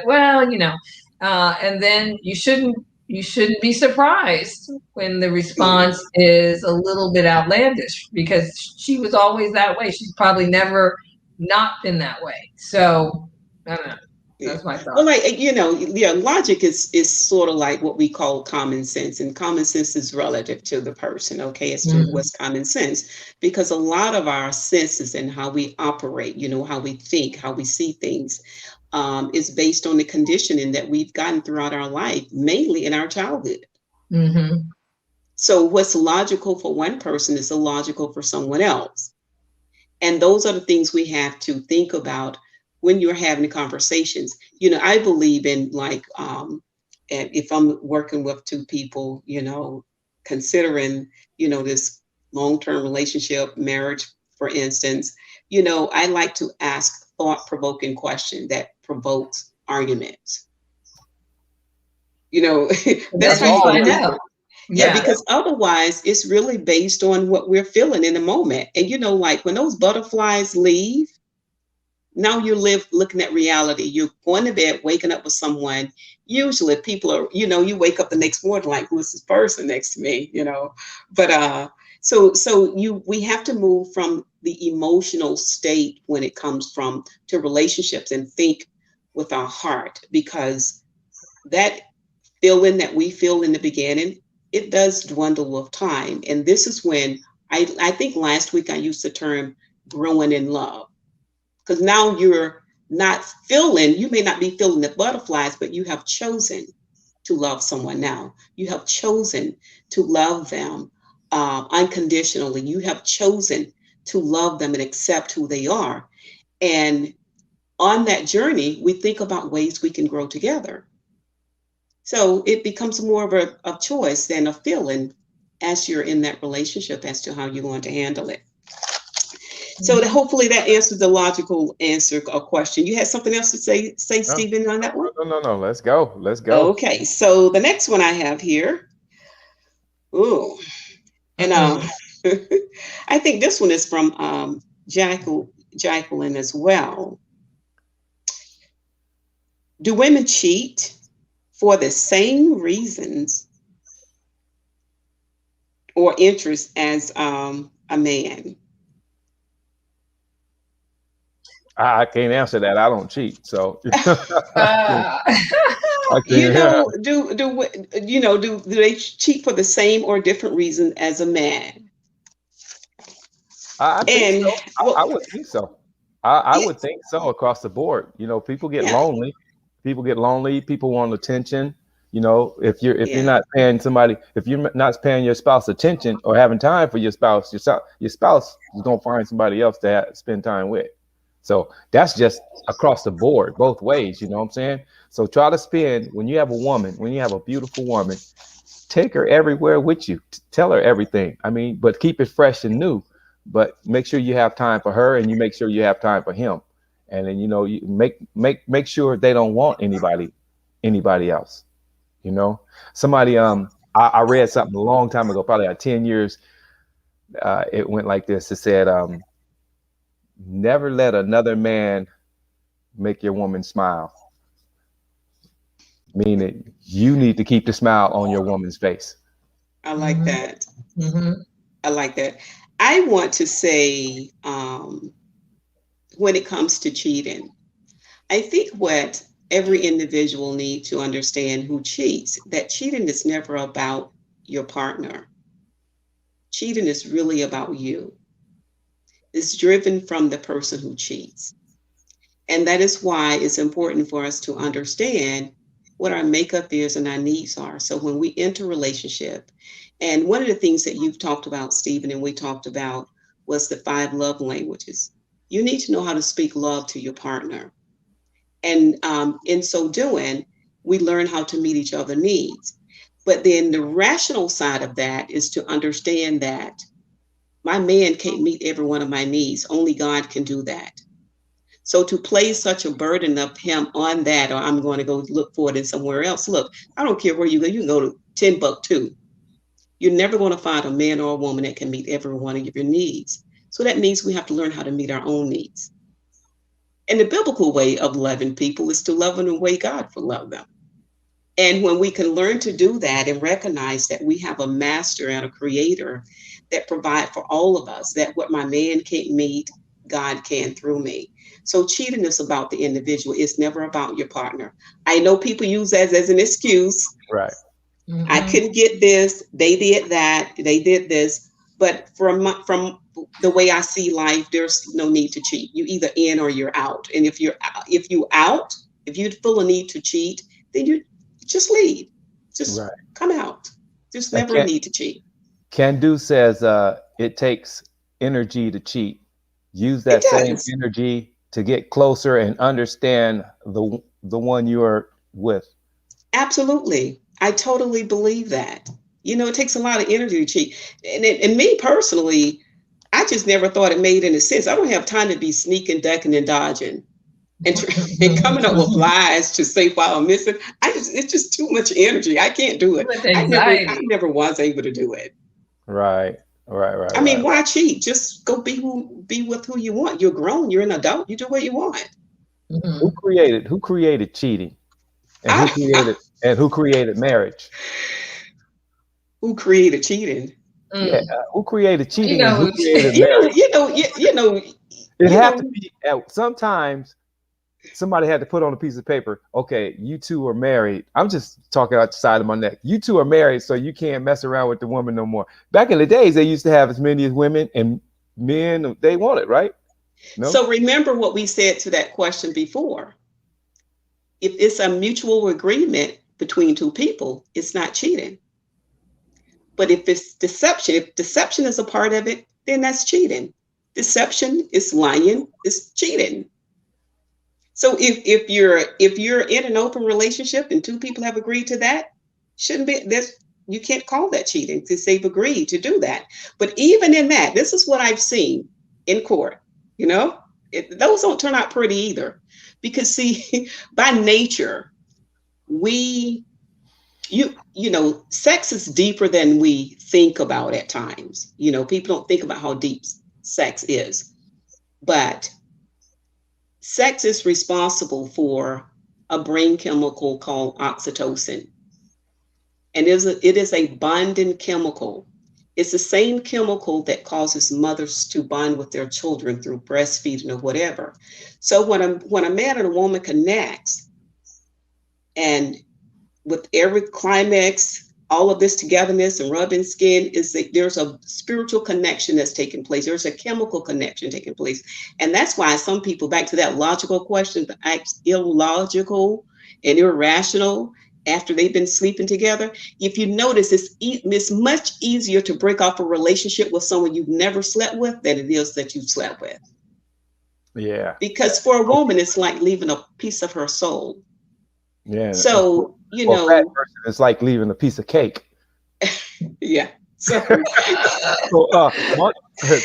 and then you shouldn't be surprised when the response is a little bit outlandish, because she was always that way. She's probably never not been that way. So I don't know. That's my thought. Well, logic is sort of like what we call common sense, and common sense is relative to the person, okay, as to what's common sense, because a lot of our senses and how we operate, how we think, how we see things, is based on the conditioning that we've gotten throughout our life, mainly in our childhood. So what's logical for one person is illogical for someone else. And those are the things we have to think about when you're having conversations. I believe in like, and if I'm working with two people, considering, this long-term relationship, marriage, for instance, I like to ask thought-provoking question that provokes arguments. That's That's how how you you find get out. yeah, Yeah. because otherwise it's really based on what we're feeling in the moment. And like when those butterflies leave, now you live looking at reality. You're going to bed, waking up with someone. Usually people are, you wake up the next morning like, who's this person next to me? But we have to move from the emotional state when it comes to relationships and think with our heart, because that feeling that we feel in the beginning, it does dwindle with time. And this is when I think last week I used the term growing in love, because now you may not be feeling the butterflies, but you have chosen to love someone now. You have chosen to love them unconditionally. You have chosen to love them and accept who they are. And on that journey, we think about ways we can grow together. So it becomes more of a choice than a feeling as you're in that relationship as to how you're going to handle it. So hopefully that answers the logical answer or question. You had something else to say, No, Stephen, on that one? no. Let's go. Let's go. Okay, so the next one I have here, ooh, and I think this one is from Jacqueline as well. Do women cheat for the same reasons or interest as a man? I can't answer that. I don't cheat, so Uh, I can't. Do they cheat for the same or different reason as a man? I think And so. I well, would think so. I yeah, would think so across the board. People get yeah, lonely. People get lonely. People want attention. If you're yeah. not paying somebody, if you're not paying your spouse attention or having time for your spouse is gonna find somebody else to spend time with. So that's just across the board, both ways. You know what I'm saying? So try to spend when you have a beautiful woman, take her everywhere with you. Tell her everything. I mean, but keep it fresh and new. But make sure you have time for her, and you make sure you have time for him. And then you make sure they don't want anybody else. Somebody I read something a long time ago, probably like 10 years. It went like this. It said, never let another man make your woman smile. Meaning you need to keep the smile on your woman's face. I like that. mhm. I like that. I want to say, when it comes to cheating, I think what every individual needs to understand who cheats, that cheating is never about your partner. Cheating is really about you. It's driven from the person who cheats. And that is why it's important for us to understand what our makeup is and our needs are. So when we enter a relationship, and one of the things that you've talked about, Stephen, and we talked about was the 5 love languages. You need to know how to speak love to your partner. And in so doing, we learn how to meet each other's needs. But then the rational side of that is to understand that my man can't meet every one of my needs. Only God can do that. So to place such a burden of him on that, or I'm going to go look for it in somewhere else. Look, I don't care where you go. You can go to Timbuktu. You're never going to find a man or a woman that can meet every one of your needs. So that means we have to learn how to meet our own needs. And the biblical way of loving people is to love them the way God would love them. And when we can learn to do that and recognize that we have a master and a creator that provide for all of us, that what my man can't meet, God can through me. So cheating is about the individual. It's never about your partner. I know people use that as an excuse. Right. I couldn't get this. They did that. They did this. But from the way I see life, there's no need to cheat. You either in or you're out. And if you feel a need to cheat, then you just leave. Just Right. come out. There's I never a can't. need to cheat. Can Do says it takes energy to cheat, use It that same does. energy to get closer and understand the one you are with. Absolutely. I totally believe that. It takes a lot of energy to cheat. And me personally, I just never thought it made any sense. I don't have time to be sneaking, ducking, and dodging and coming up with lies to say why I'm missing. It's just too much energy. I can't do it. With I anxiety. never was able to do it. Right, right, right, I mean, right. why cheat? Just go be with who you want. You're grown, you're an adult, you do what you want. Mhm. Who created cheating? And I, who created marriage? who created cheating? Yeah, Mm. who created You cheating and know who who created You know, marriage? you know, you, you know, It you had to know. be sometimes somebody had to put on a piece of paper, okay, you two are married. I'm just talking out the side of my neck. You two are married, so you can't mess around with the woman no more. Back in the days, they used to have as many as women and men they wanted, right? No? So remember what we said to that question before. If it's a mutual agreement between two people, it's not cheating. But if deception is a part of it, then that's cheating. Deception is lying, is cheating. So if you're in an open relationship and two people have agreed to that, shouldn't be this you can't call that cheating because they've agreed to do that. But even in that, this is what I've seen in court, you know, those don't turn out pretty either. Because see, by nature, we sex is deeper than we think about at times. People don't think about how deep sex is. But sex is responsible for a brain chemical called oxytocin. And it is a bonding chemical. It's the same chemical that causes mothers to bond with their children through breastfeeding or whatever. So when a man and a woman connects, and with every climax, all of this togetherness and rubbing skin, is that there's a spiritual connection that's taking place. There's a chemical connection taking place. And that's why some people, back to that logical question, act illogical and irrational after they've been sleeping together. If you notice, it's much easier to break off a relationship with someone you've never slept with than it is that you've slept with. Yeah. Because for a woman, it's like leaving a piece of her soul. Yeah. So, For a fat person, it's like leaving a piece of cake. yeah. So, So, Mark,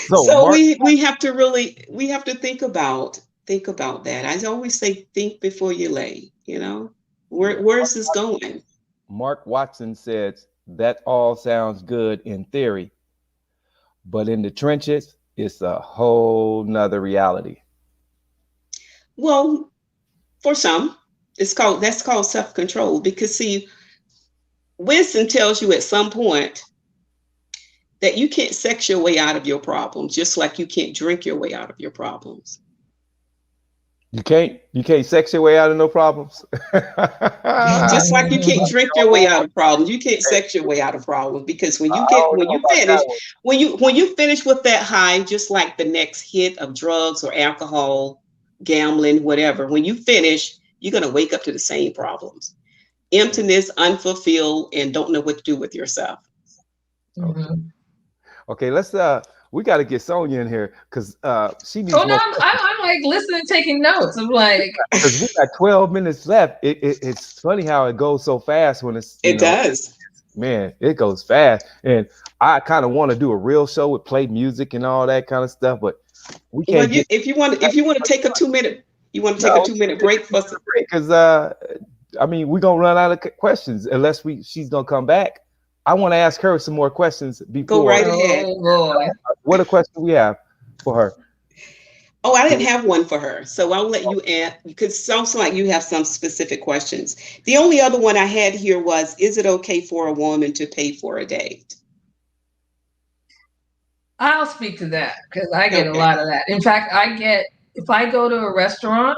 so Mark, we have to think about that. I always say, think before you lay. Where is this going? Mark Watson says that all sounds good in theory, but in the trenches, it's a whole nother reality. Well, for some, that's called self-control. Because see, wisdom tells you at some point that you can't sex your way out of your problems, just like you can't drink your way out of your problems. You can't sex your way out of no problems. Just like you can't drink your way out of problems, you can't sex your way out of problems. Because when I you don't know about that one. when you finish with that high, just like the next hit of drugs or alcohol, gambling, whatever, when you finish, you're gonna wake up to the same problems: emptiness, unfulfilled, and don't know what to do with yourself. Mhm. Okay, let's we got to get Sonia in here because she needs Oh no, more. I'm like listening, taking notes. I'm like, Because we got 12 minutes left. It's funny how it goes so fast when it's It does. man, it goes fast. And I kind of want to do a real show with play music and all that kind of stuff, but we Well, can't get if you want to take a 2 minute, you want to take a no 2 minute break for because I mean we're gonna run out of questions unless she's gonna come back. I want to ask her some more questions go before. right ahead. oh boy. What a question we have for her. Oh, I didn't have one for her, so I'll let you add, because it sounds like you have some specific questions. The only other one I had here was, is it okay for a woman to pay for a date? I'll speak to that because I get a Okay. lot of that. In fact, if I go to a restaurant,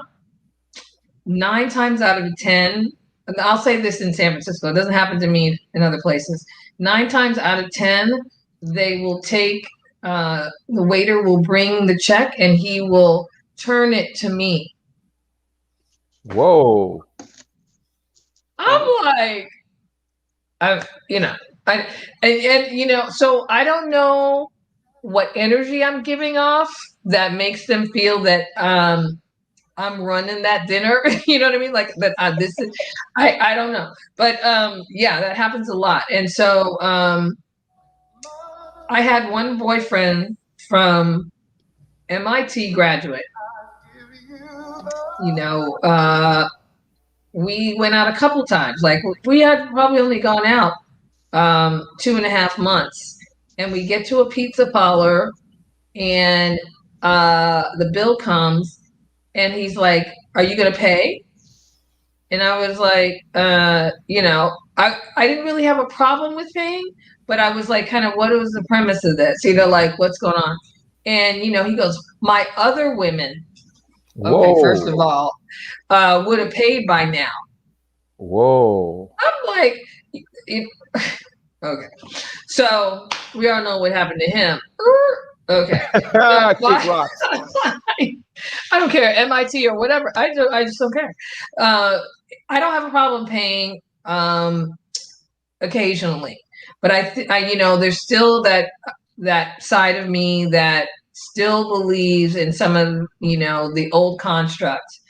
9 times out of 10, and I'll say this in San Francisco, it doesn't happen to me in other places. 9 times out of 10, they will take, the waiter will bring the check and he will turn it to me. Whoa. I'm like, I, you know, I, and so I don't know what energy I'm giving off that makes them feel that I'm running that dinner. You know what I mean? Like that. This is. I don't know, but yeah, that happens a lot. And so I had one boyfriend from MIT graduate. You know, we went out a couple times. Like we had probably only gone out 2.5 months, and we get to a pizza parlor, and the bill comes, and he's like, "Are you gonna pay?" And I was like, you know, I didn't really have a problem with paying, but I was like, kind of, what was the premise of this? You know, like, what's going on? And, you know, he goes, my other women, okay, first of all, would have paid by now. Whoa. I'm like, okay. So we all know what happened to him. Okay. I don't care, MIT or whatever. I just don't care. I don't have a problem paying occasionally, but I you know, there's still that side of me that still believes in some of, you know, the old construct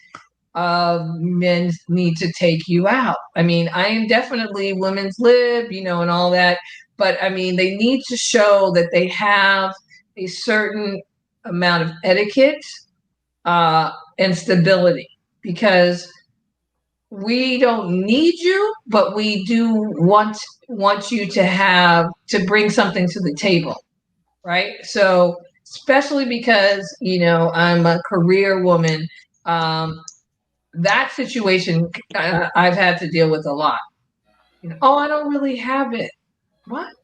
of men need to take you out. I mean, I am definitely women's lib, you know, and all that, but I mean, they need to show that they have a certain amount of etiquette and stability, because we don't need you, but we do want you to bring something to the table, right? So especially because, you know, I'm a career woman, that situation I've had to deal with a lot. You know, oh, I don't really have it. What?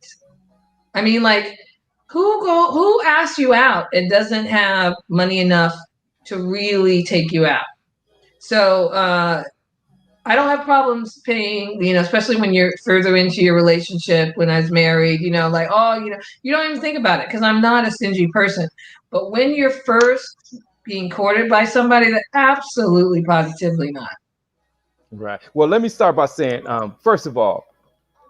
I mean, like, who asks you out and doesn't have money enough to really take you out? So I don't have problems paying, you know, especially when you're further into your relationship. When I was married, you know, like, oh, you know, you don't even think about it because I'm not a stingy person. But when you're first being courted by somebody, that absolutely, positively not. Right. Well, let me start by saying, first of all,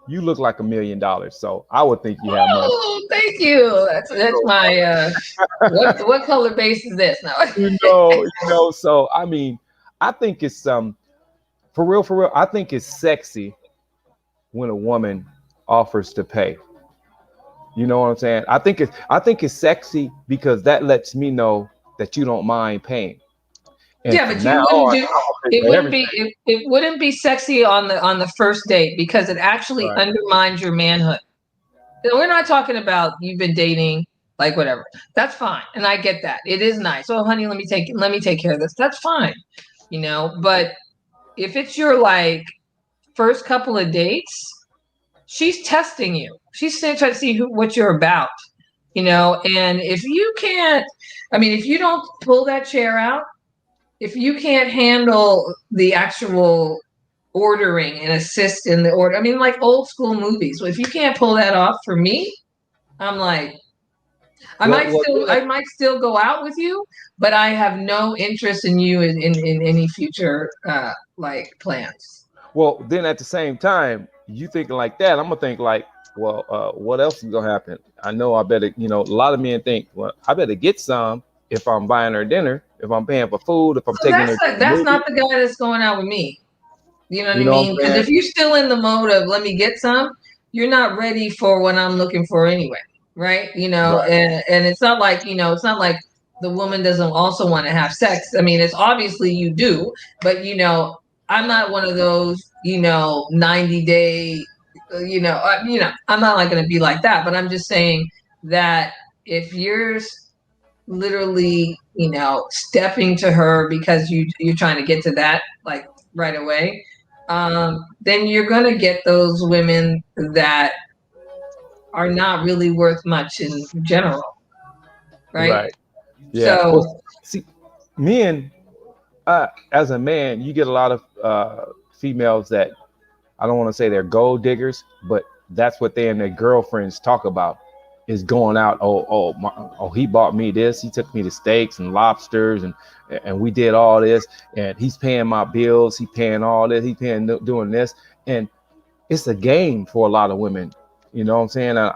you look like $1 million, so I would think you have money. Oh, thank you. That's my what color base is this now? You know. So I mean, I think it's for real. I think it's sexy when a woman offers to pay. You know what I'm saying? I think it's sexy because that lets me know that you don't mind paying. And yeah, but you wouldn't it wouldn't be sexy on the first date, because it actually undermines your manhood. We're not talking about you've been dating, like, whatever. That's fine, and I get that. It is nice. Oh, honey, let me take care of this. That's fine, you know. But if it's your like first couple of dates, she's testing you. She's trying to see what you're about, you know. And if you can't, I mean, if you don't pull that chair out, if you can't handle the actual ordering and assist in the order, I mean, like old school movies. If you can't pull that off for me, I'm like, I might still go out with you, but I have no interest in you in any future like plans. Well, then at the same time, you thinking like that, I'm gonna think like, well, what else is gonna happen? I know I better, you know, a lot of men think, well, I better get some if I'm buying her dinner, if I'm paying for food, if I'm taking her. That's not the guy that's going out with me. You know what I mean? Because if you're still in the mode of let me get some, you're not ready for what I'm looking for anyway, right? You know, and it's not like, you know, it's not like the woman doesn't also want to have sex. I mean, it's obviously you do, but you know, I'm not one of those, you know, 90-day, you know, I'm not like going to be like that. But I'm just saying that if you're literally, you know, stepping to her because you're trying to get to that like right away, then you're going to get those women that are not really worth much in general. Right. Yeah. So, well, see, men, as a man, you get a lot of females that, I don't want to say they're gold diggers, but that's what they and their girlfriends talk about, is going out. He bought me this. He took me to steaks and lobsters, and we did all this, and he's paying my bills. He paying all this. He paying doing this, and it's a game for a lot of women. You know what I'm saying?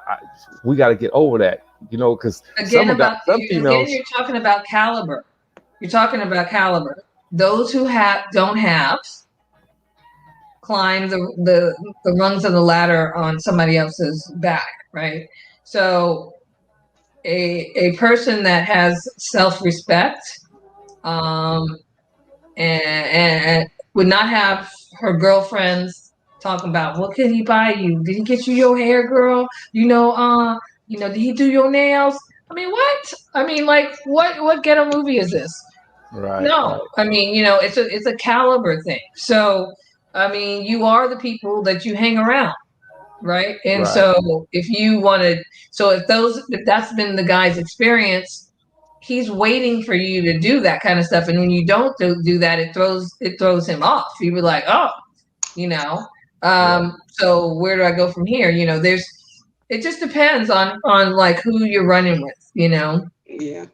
We got to get over that. You know, because Again, some females. you're talking about caliber. You're talking about caliber. Those who don't have climb the rungs of the ladder on somebody else's back, right? So a person that has self-respect, and would not have her girlfriends talking about, what can he buy you? Did he get you your hair, girl? Did he do your nails? I mean, what? I mean, like, what ghetto movie is this? Right. No, I mean, it's a caliber thing. So, I mean, you are the people that you hang around, right? And Right. so, if that's been the guy's experience, he's waiting for you to do that kind of stuff. And when you don't do that, it throws him off. He be like, oh, so where do I go from here? It just depends on like who you're running with, Yeah.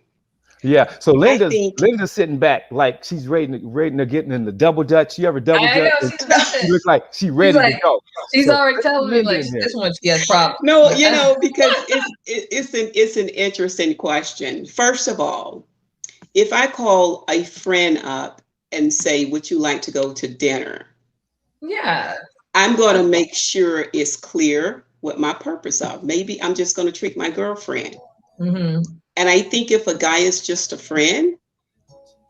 Yeah. So Linda's think- sitting back like she's ready to getting in the double dutch. You ever double I know, dutch? She looks like she's ready to go. She's So, already telling me, like, this one she has problems. No, because it's an interesting question. First of all, if I call a friend up and say, would you like to go to dinner? Yeah. I'm going to make sure it's clear what my purpose of. Maybe I'm just going to treat my girlfriend. Mm-hmm. And I think if a guy is just a friend,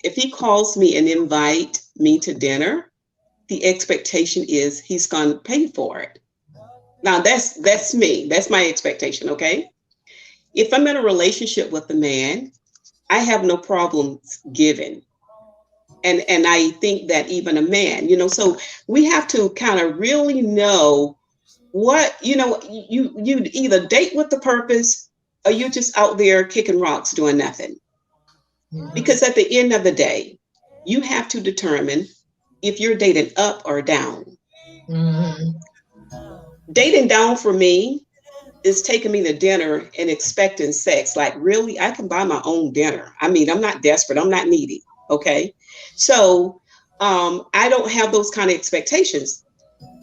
if he calls me and invite me to dinner, the expectation is he's going to pay for it. Now that's me. That's my expectation. Okay. If I'm in a relationship with a man, I have no problems giving. And I think that even a man, so we have to kind of really know what, you either date with the purpose or you're just out there kicking rocks doing nothing. Mm-hmm. Because at the end of the day, you have to determine if you're dating up or down. Mm-hmm. Dating down for me is taking me to dinner and expecting sex. Like, really, I can buy my own dinner. I mean, I'm not desperate. I'm not needy. Okay. So I don't have those kind of expectations.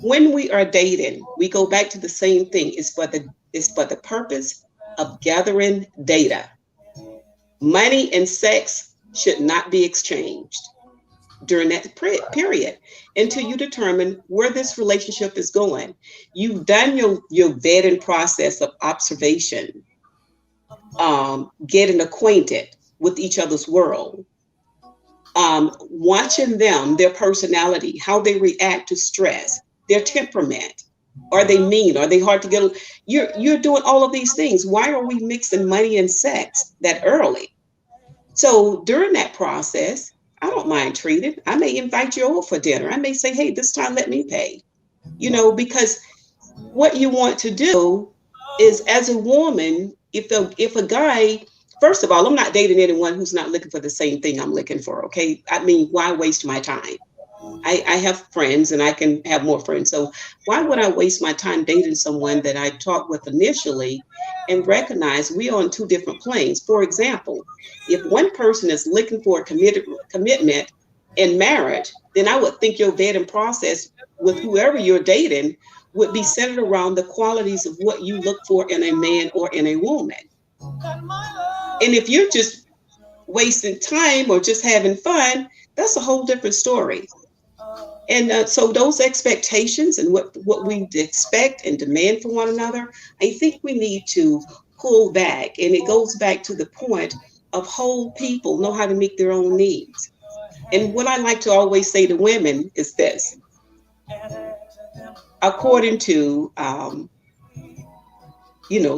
When we are dating, we go back to the same thing. It's for the purpose of gathering data. Money and sex should not be exchanged during that period until you determine where this relationship is going. You've done your vetting process of observation, getting acquainted with each other's world, watching them, their personality, how they react to stress, their temperament. Are they mean? Are they hard to get? You're doing all of these things. Why are we mixing money and sex that early? So during that process, I don't mind treating. I may invite you over for dinner. I may say, hey, this time let me pay. Because what you want to do is, as a woman, if a guy, first of all, I'm not dating anyone who's not looking for the same thing I'm looking for. Okay. I mean, why waste my time? I have friends and I can have more friends. So why would I waste my time dating someone that I talked with initially and recognize we are on two different planes? For example, if one person is looking for a commitment in marriage, then I would think your vetting process with whoever you're dating would be centered around the qualities of what you look for in a man or in a woman. And if you're just wasting time or just having fun, that's a whole different story. And so those expectations and what we expect and demand from one another, I think we need to pull back. And it goes back to the point of whole people know how to meet their own needs. And what I like to always say to women is this. According to,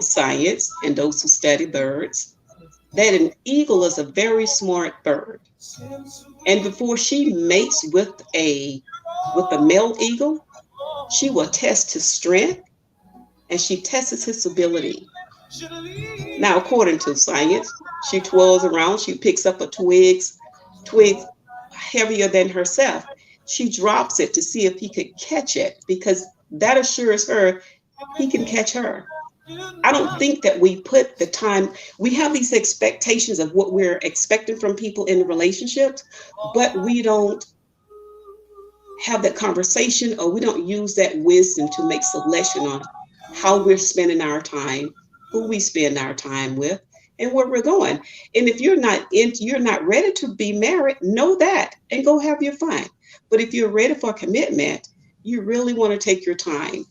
science and those who study birds, that an eagle is a very smart bird. And before she mates with a male eagle, she will test his strength and she tests his ability. Now, according to science, she twirls around, she picks up a twig heavier than herself. She drops it to see if he could catch it, because that assures her he can catch her. I don't think that we put the time, we have these expectations of what we're expecting from people in relationships, but we don't have that conversation, or we don't use that wisdom to make selection on how we're spending our time who we spend our time with, and where we're going. And if you're not ready to be married, know that and go have your fun. But if you're ready for commitment, you really want to take your time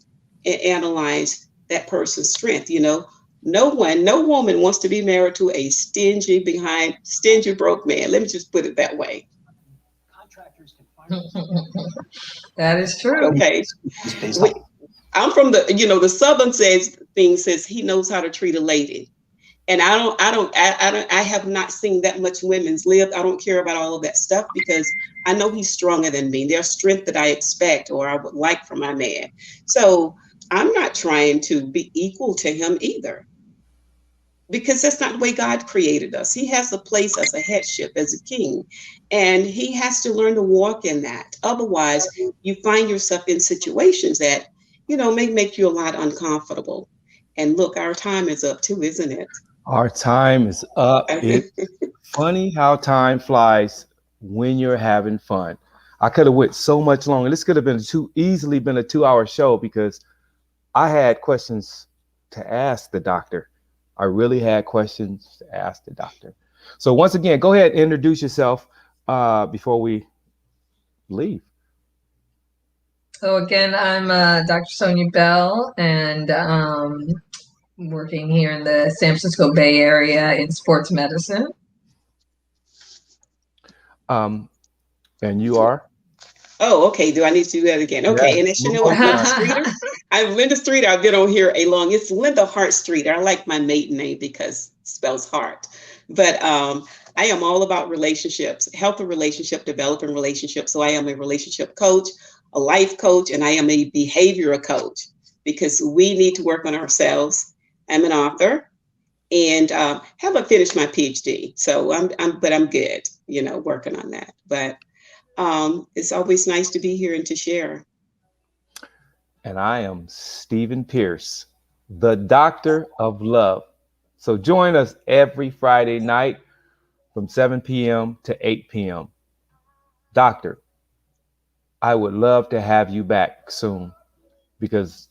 and analyze that person's strength. No woman wants to be married to a stingy broke man. Let me just put it that way. That is true. Okay. I'm from the Southern says he knows how to treat a lady. And I have not seen that much women's live. I don't care about all of that stuff because I know he's stronger than me. There's strength that I expect or I would like from my man. So I'm not trying to be equal to him either, because that's not the way God created us. He has a place as a headship, as a king, and he has to learn to walk in that. Otherwise, you find yourself in situations that, may make you a lot uncomfortable. And look, our time is up too, isn't it? Our time is up. It's funny how time flies when you're having fun. I could have went so much longer. This could have been easily been a 2-hour show because I had questions to ask the doctor. I really had questions to ask the doctor. So once again, go ahead and introduce yourself before we leave. So again, I'm Dr. Sonia Bell, and working here in the San Francisco Bay Area in sports medicine. And you are? Oh, okay. Do I need to do that again? Okay. Yeah. And as you know, I'm Linda Streeter. I'm Linda Streeter. I've been on here a long. It's Linda Hart Streeter. I like my maiden name because it spells heart. But I am all about relationships, healthy relationship, developing relationships. So I am a relationship coach, a life coach, and I am a behavioral coach because we need to work on ourselves. I'm an author and haven't finished my PhD. So but I'm good, working on that. But it's always nice to be here and to share. And I am Stephen Pierce, the Doctor of Love. So join us every Friday night from 7 p.m. to 8 p.m. Doctor, I would love to have you back soon because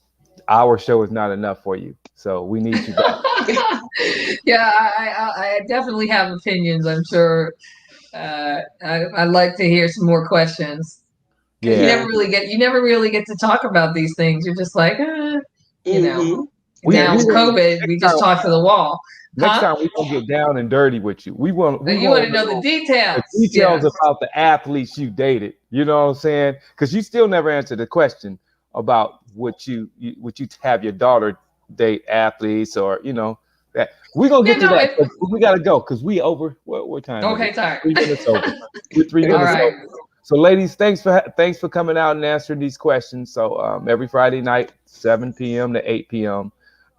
our show is not enough for you. So we need you back. Yeah, I definitely have opinions, I'm sure. I'd like to hear some more questions. Yeah. You never really get to talk about these things. You're just like, Mm-hmm. Now with COVID, we just talk to the wall. Next time we gonna get down and dirty with you. We want to know the details. The details about the athletes you dated. You know what I'm saying? Because you still never answered the question about would you have your daughter date athletes or that. We're gonna get to that. We gotta go because we over what time? Okay, sorry. 3 minutes over. We're 3 minutes over. So ladies, thanks for coming out and answering these questions. So every Friday night, 7 p.m. to 8 p.m.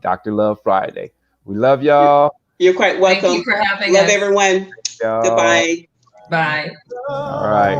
Dr. Love Friday. We love y'all. You're quite welcome. Thank you for having us. Love us. everyone. Goodbye. Bye. All right.